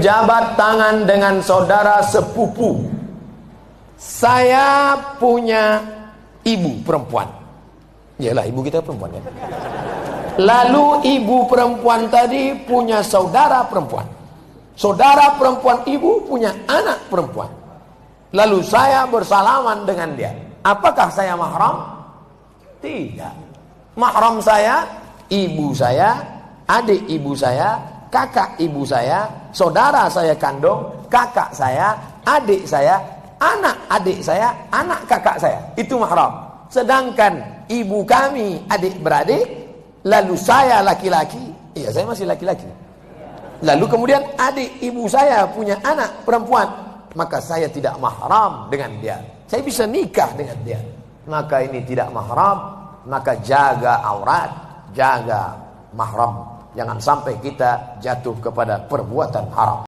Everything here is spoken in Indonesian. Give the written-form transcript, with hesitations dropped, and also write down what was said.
Jabat tangan dengan saudara sepupu. Saya punya ibu perempuan. Yalah, ibu kita perempuan ya. Lalu ibu perempuan tadi punya saudara perempuan. Saudara perempuan ibu punya anak perempuan. Lalu saya bersalaman dengan dia. Apakah saya mahram? Tidak. Mahram saya, ibu saya, adik ibu saya, kakak ibu saya, saudara saya kandung, kakak saya, adik saya, anak adik saya, anak kakak saya. Itu mahram. Sedangkan ibu kami adik-beradik, lalu saya laki-laki, iya saya masih laki-laki. Lalu kemudian adik ibu saya punya anak perempuan, maka saya tidak mahram dengan dia. Saya bisa nikah dengan dia. Maka ini tidak mahram, maka jaga aurat, jaga mahram. Jangan sampai kita jatuh kepada perbuatan haram.